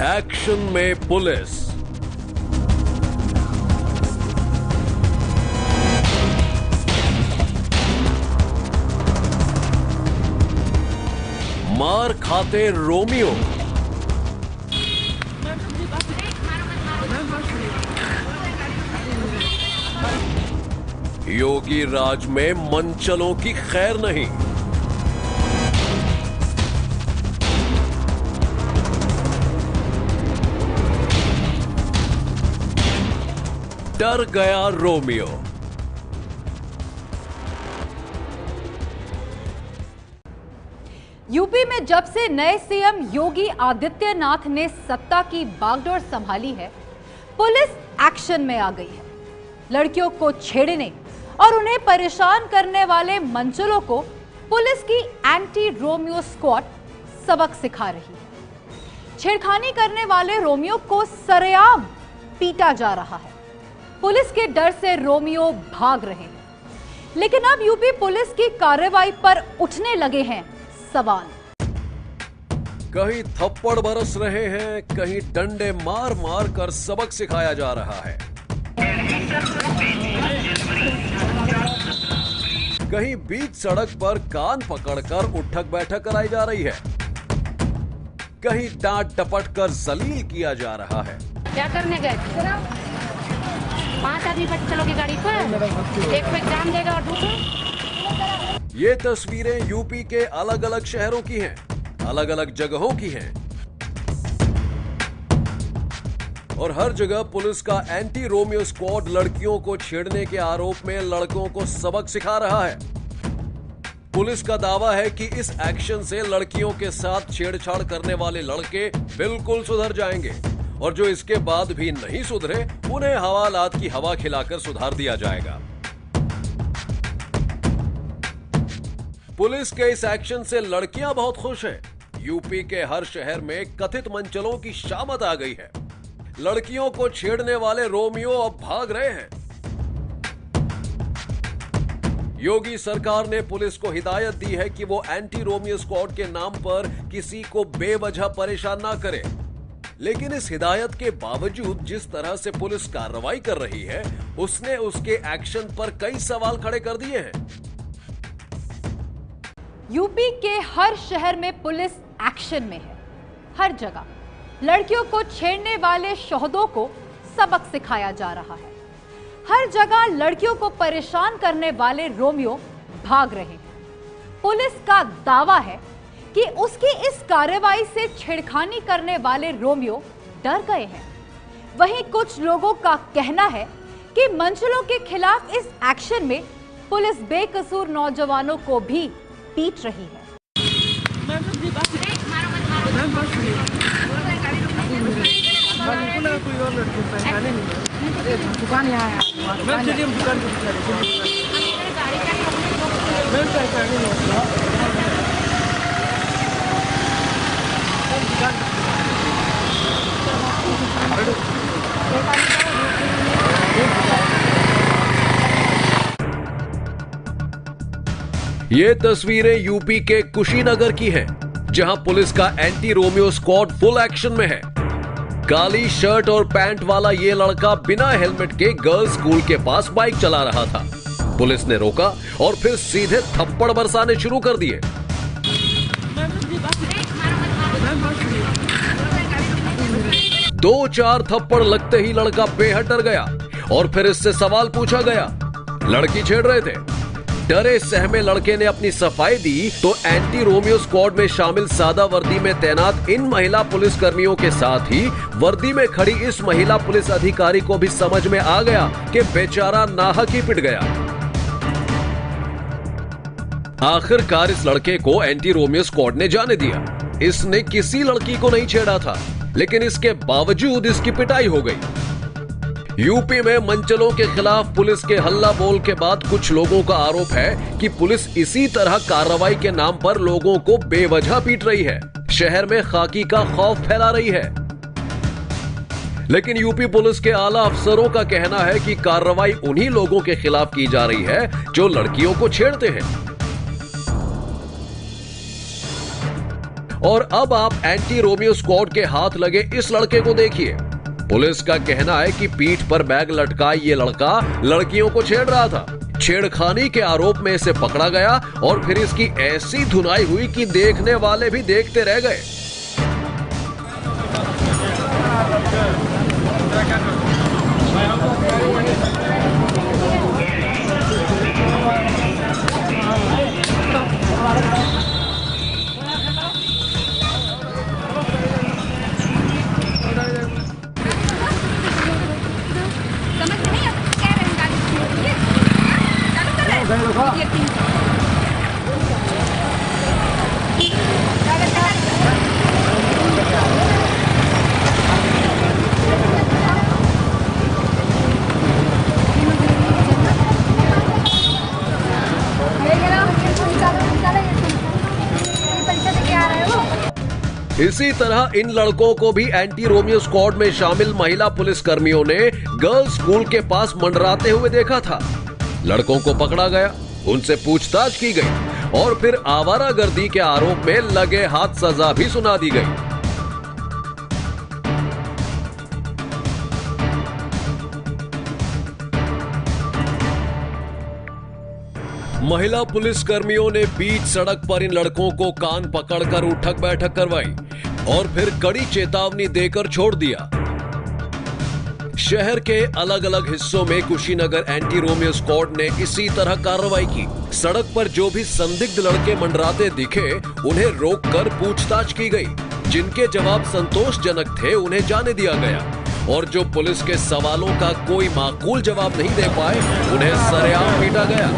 Action में police. मार खाते रोमियो। योगी राज में मंचलों की खैर नहीं। डर गया रोमियो। यूपी में जब से नए सीएम योगी आदित्यनाथ ने सत्ता की बागडोर संभाली है, पुलिस एक्शन में आ गई है। लड़कियों को छेड़ने और उन्हें परेशान करने वाले मंचलों को पुलिस की एंटी रोमियो स्क्वाड सबक सिखा रही है। छेड़खानी करने वाले रोमियो को सरेआम पीटा जा रहा है। पुलिस के डर से रोमियो भाग रहे हैं, लेकिन अब यूपी पुलिस की कार्रवाई पर उठने लगे हैं सवाल। कहीं थप्पड़ बरस रहे हैं, कहीं डंडे मार मार कर सबक सिखाया जा रहा है। कहीं बीच सड़क पर कान पकड़कर उठक बैठक कराई जा रही है। कहीं डांट डपट कर जलील किया जा रहा है। क्या करने गए? 5 आदमी बैठ चलोगे गाड़ी पर, एक पे एग्जाम देगा और दूसरा। ये तस्वीरें यूपी के अलग अलग शहरों की हैं, अलग अलग जगहों की हैं, और हर जगह पुलिस का एंटी रोमियो स्क्वाड लड़कियों को छेड़ने के आरोप में लड़कों को सबक सिखा रहा है। पुलिस का दावा है कि इस एक्शन से लड़कियों के साथ छेड़छाड़ करने वाले लड़के बिल्कुल सुधर जाएंगे, और जो इसके बाद भी नहीं सुधरे उन्हें हवालात की हवा खिलाकर सुधार दिया जाएगा। पुलिस के इस एक्शन से लड़कियां बहुत खुश हैं। यूपी के हर शहर में कथित मंचलों की शामत आ गई है। लड़कियों को छेड़ने वाले रोमियो अब भाग रहे हैं। योगी सरकार ने पुलिस को हिदायत दी है कि वो एंटी रोमियो स्क्वाड के नाम पर किसी को बेवजह परेशान ना करे, लेकिन इस हिदायत के बावजूद जिस तरह से पुलिस कार्रवाई कर रही है, उसने उसके एक्शन पर कई सवाल खड़े कर दिए हैं। यूपी के हर शहर में पुलिस एक्शन में है। हर जगह लड़कियों को छेड़ने वाले शोहदों को सबक सिखाया जा रहा है। हर जगह लड़कियों को परेशान करने वाले रोमियो भाग रहे हैं। पुलिस का दावा है कि उसकी इस कार्रवाई से छेड़खानी करने वाले रोमियो डर गए हैं। वहीं कुछ लोगों का कहना है कि मंचलों के खिलाफ इस एक्शन में पुलिस बेकसूर नौजवानों को भी पीट रही है। ये तस्वीरें यूपी के कुशीनगर की हैं, जहां पुलिस का anti Romeo squad full action में है। काली शर्ट और पैंट वाला ये लड़का बिना हेलमेट के गर्ल्स स्कूल के पास बाइक चला रहा था। पुलिस ने रोका और फिर सीधे थप्पड़ बरसाने शुरू कर दिए। दो चार थप्पड़ लगते ही लड़का बेहद डर गया और फिर इससे सवाल पूछा गया। लड़की छेड़ रहे थे। डरे सहमे लड़के ने अपनी सफाई दी तो एंटी रोमियो स्क्वाड में शामिल सादा वर्दी में तैनात इन महिला पुलिस कर्मियों के साथ ही वर्दी में खड़ी इस महिला पुलिस अधिकारी को भी समझ में आ गया कि बेचारा नाहक ही पिट गया। आखिरकार इस लड़के को एंटी रोमियो स्क्वाड ने जाने दिया। इसने किसी लड़की को नहीं छेड़ा था, लेकिन इसके बावजूद इसकी पिटाई हो गई। यूपी में मंचलों के खिलाफ पुलिस के हल्ला बोल के बाद कुछ लोगों का आरोप है कि पुलिस इसी तरह कार्रवाई के नाम पर लोगों को बेवजह पीट रही है, शहर में खाकी का खौफ फैला रही है। लेकिन यूपी पुलिस के आला अफसरों का कहना है कि कार्रवाई उन्हीं लोगों के खिलाफ की जा रही है जो लड़कियों को छेड़ते हैं। और अब आप एंटी रोमियो स्क्वाड के हाथ लगे इस लड़के को देखिए। पुलिस का कहना है कि पीठ पर बैग लटकाए ये लड़का लड़कियों को छेड़ रहा था। छेड़खानी के आरोप में इसे पकड़ा गया और फिर इसकी ऐसी धुनाई हुई कि देखने वाले भी देखते रह गए। इसी तरह इन लड़कों को भी एंटी रोमियो स्क्वाड में शामिल महिला पुलिस कर्मियों ने गर्ल्स स्कूल के पास मंडराते हुए देखा था। लड़कों को पकड़ा गया, उनसे पूछताछ की गई और फिर आवारागर्दी के आरोप में लगे हाथ सजा भी सुना दी गई। महिला पुलिस कर्मियों ने बीच सड़क पर इन लड़कों को कान पकड़कर उठक बैठक करवाई और फिर कड़ी चेतावनी देकर छोड़ दिया। शहर के अलग अलग हिस्सों में कुशीनगर एंटी रोमियो स्क्वाड ने इसी तरह कार्रवाई की। सड़क पर जो भी संदिग्ध लड़के मंडराते दिखे उन्हें रोककर पूछताछ की गई। जिनके जवाब संतोषजनक थे उन्हें जाने दिया गया और जो पुलिस के सवालों का कोई माकूल जवाब नहीं दे पाए उन्हें सरेआम पीटा गया।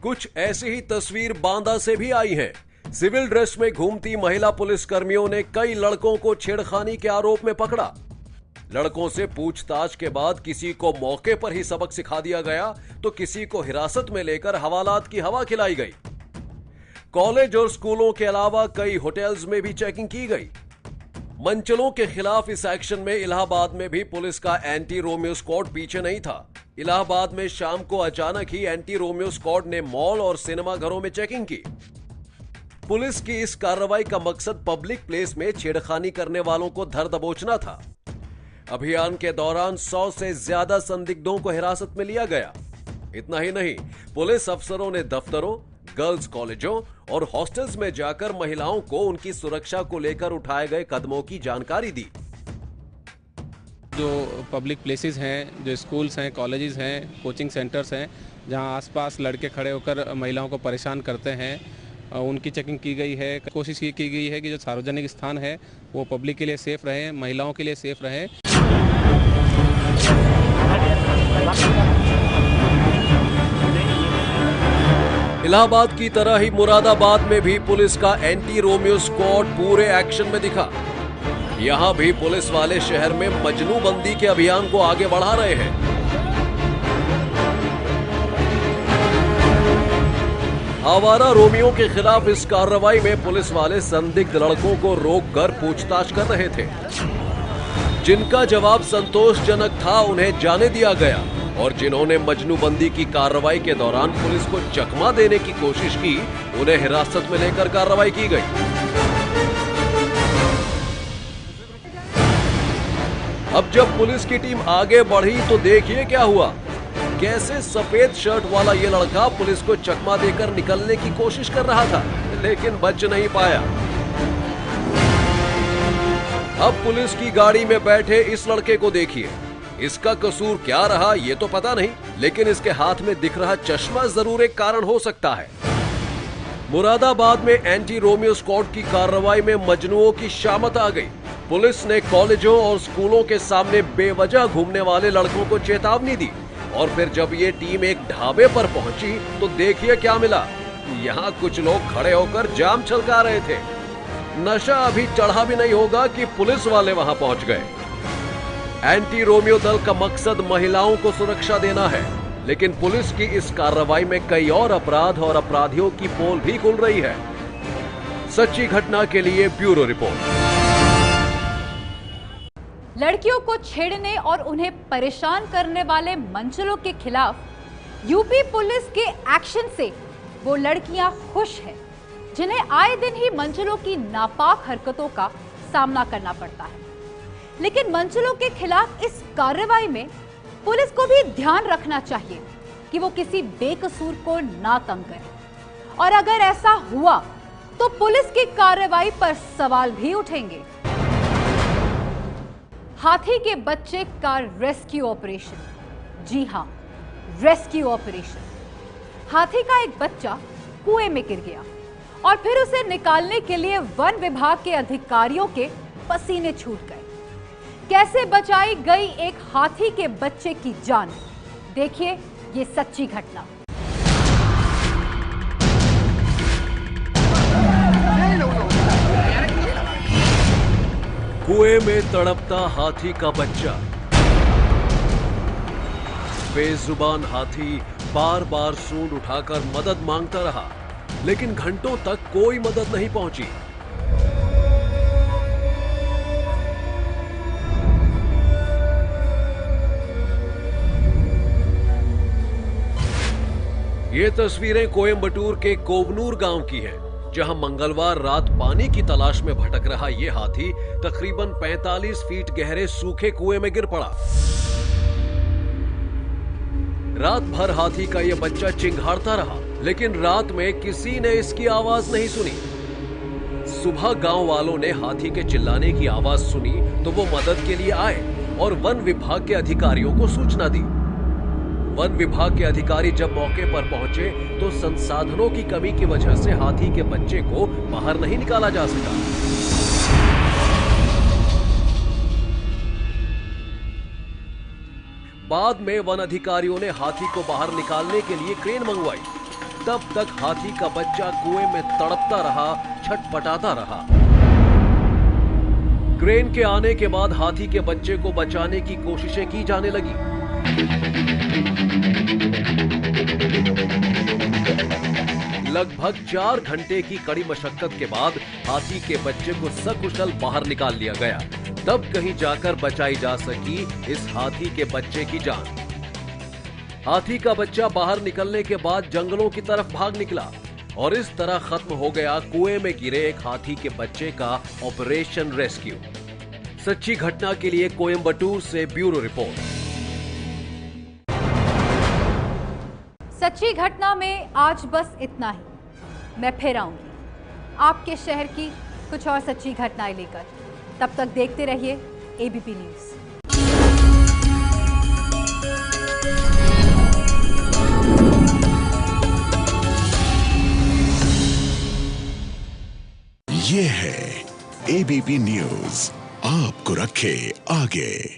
कुछ ऐसी ही तस्वीर बांदा से भी आई है। सिविल ड्रेस में घूमती महिला पुलिस कर्मियों ने कई लड़कों को छेड़खानी के आरोप में पकड़ा। लड़कों से पूछताछ के बाद किसी को मौके पर ही सबक सिखा दिया गया तो किसी को हिरासत में लेकर हवालात की हवा खिलाई गई। कॉलेज और स्कूलों के अलावा कई होटल्स में भी चेकिंग की गई। मंचलों के खिलाफ इस एक्शन में इलाहाबाद में भी पुलिस का एंटी रोमियो स्क्वाड पीछे नहीं था। इलाहाबाद में शाम को अचानक ही एंटी रोमियो स्क्वाड ने मॉल और सिनेमा घरों में चेकिंग की। पुलिस की इस कार्रवाई का मकसद पब्लिक प्लेस में छेड़खानी करने वालों को धर दबोचना था। अभियान के दौरान 100 से ज्यादा संदिग्धों को हिरासत में लिया गया। इतना ही नहीं, पुलिस अफसरों ने दफ्तरों, गर्ल्स कॉलेजों और हॉस्टल्स में जाकर महिलाओं को उनकी सुरक्षा को लेकर उठाए गए कदमों की जानकारी दी। जो पब्लिक प्लेसेस हैं, जो स्कूल्स हैं, कॉलेजेस हैं, कोचिंग सेंटर्स हैं, जहां आसपास लड़के खड़े होकर महिलाओं को परेशान करते हैं, उनकी चेकिंग की गई है। कोशिश ये की गई है कि जो सार्वजनिक स्थान है वो पब्लिक के लिए सेफ रहे, महिलाओं के लिए सेफ रहे। इलाहाबाद की तरह ही मुरादाबाद में भी पुलिस का एंटी रोमियो स्क्वाड पूरे एक्शन में दिखा। यहां भी पुलिस वाले शहर में मजनूबंदी के अभियान को आगे बढ़ा रहे हैं। आवारा रोमियो के खिलाफ इस कार्रवाई में पुलिस वाले संदिग्ध लड़कों को रोककर पूछताछ कर रहे थे। जिनका जवाब संतोषजनक था उन्हें जाने दिया गया और जिन्होंने मजनूबंदी की कार्रवाई के दौरान पुलिस को चकमा देने की कोशिश की उन्हें हिरासत में लेकर कार्रवाई की गई। अब जब पुलिस की टीम आगे बढ़ी तो देखिए क्या हुआ। कैसे सफेद शर्ट वाला ये लड़का पुलिस को चकमा देकर निकलने की कोशिश कर रहा था, लेकिन बच नहीं पाया। अब पुलिस की गाड़ी में बैठे इस लड़के को देखिए। इसका कसूर क्या रहा ये तो पता नहीं, लेकिन इसके हाथ में दिख रहा चश्मा जरूर एक कारण हो सकता है। मुरादाबाद में एंटी रोमियो स्क्वाड की कार्रवाई में मजनुओं की शामत आ गई। पुलिस ने कॉलेजों और स्कूलों के सामने बेवजह घूमने वाले लड़कों को चेतावनी दी और फिर जब ये टीम एक ढाबे पर पहुंची तो देखिए क्या मिला। यहाँ कुछ लोग खड़े होकर जाम छलका रहे थे। नशा अभी चढ़ा भी नहीं होगा कि पुलिस वाले वहां पहुंच गए। एंटी रोमियो दल का मकसद महिलाओं को सुरक्षा देना है, लेकिन पुलिस की इस कार्रवाई में कई और अपराध और अपराधियों की पोल भी खुल रही है। सच्ची घटना के लिए ब्यूरो रिपोर्ट। लड़कियों को छेड़ने और उन्हें परेशान करने वाले मंचलों के खिलाफ यूपी पुलिस के एक्शन से वो लड़कियां खुश हैं, जिन्हें आए दिन ही मंचलों की नापाक हरकतों का सामना करना पड़ता है। लेकिन मंचलों के खिलाफ इस कार्रवाई में पुलिस को भी ध्यान रखना चाहिए कि वो किसी बेकसूर को ना तंग करे, और अगर ऐसा हुआ तो पुलिस की कार्रवाई पर सवाल भी उठेंगे। हाथी के बच्चे का रेस्क्यू ऑपरेशन, जी हां, रेस्क्यू ऑपरेशन। हाथी का एक बच्चा कुएं में गिर गया और फिर उसे निकालने के लिए वन विभाग के अधिकारियों के पसीने छूट गए। कैसे बचाई गई एक हाथी के बच्चे की जान, देखिए ये सच्ची घटना। कुएं में तड़पता हाथी का बच्चा। बेजुबान हाथी बार बार सूंड उठाकर मदद मांगता रहा, लेकिन घंटों तक कोई मदद नहीं पहुंची। ये तस्वीरें कोयंबटूर के कोवनूर गांव की हैं, जहां मंगलवार रात पानी की तलाश में भटक रहा ये हाथी तकरीबन 45 फीट गहरे सूखे कुएं में गिर पड़ा। रात भर हाथी का ये बच्चा चिंघाड़ता रहा, लेकिन रात में किसी ने इसकी आवाज नहीं सुनी। सुबह गांव वालों ने हाथी के चिल्लाने की आवाज सुनी तो वो मदद के लिए आए और वन विभाग के अधिकारियों को सूचना दी। वन विभाग के अधिकारी जब मौके पर पहुंचे तो संसाधनों की कमी की वजह से हाथी के बच्चे को बाहर नहीं निकाला जा सका। बाद में वन अधिकारियों ने हाथी को बाहर निकालने के लिए क्रेन मंगवाई। तब तक हाथी का बच्चा कुएं में तड़पता रहा, छटपटाता रहा। क्रेन के आने के बाद हाथी के बच्चे को बचाने की कोशिशें की जाने लगी। लगभग 4 घंटे की कड़ी मशक्कत के बाद हाथी के बच्चे को सकुशल बाहर निकाल लिया गया। तब कहीं जाकर बचाई जा सकी इस हाथी के बच्चे की जान। हाथी का बच्चा बाहर निकलने के बाद जंगलों की तरफ भाग निकला और इस तरह खत्म हो गया कुएं में गिरे एक हाथी के बच्चे का ऑपरेशन रेस्क्यू। सच्ची घटना के लिए कोयंबटूर से ब्यूरो रिपोर्ट। सच्ची घटना में आज बस इतना ही। मैं फिर आऊंगी आपके शहर की कुछ और सच्ची घटनाएं लेकर। तब तक देखते रहिए एबीपी न्यूज़। ये है एबीपी न्यूज़, आपको रखे आगे।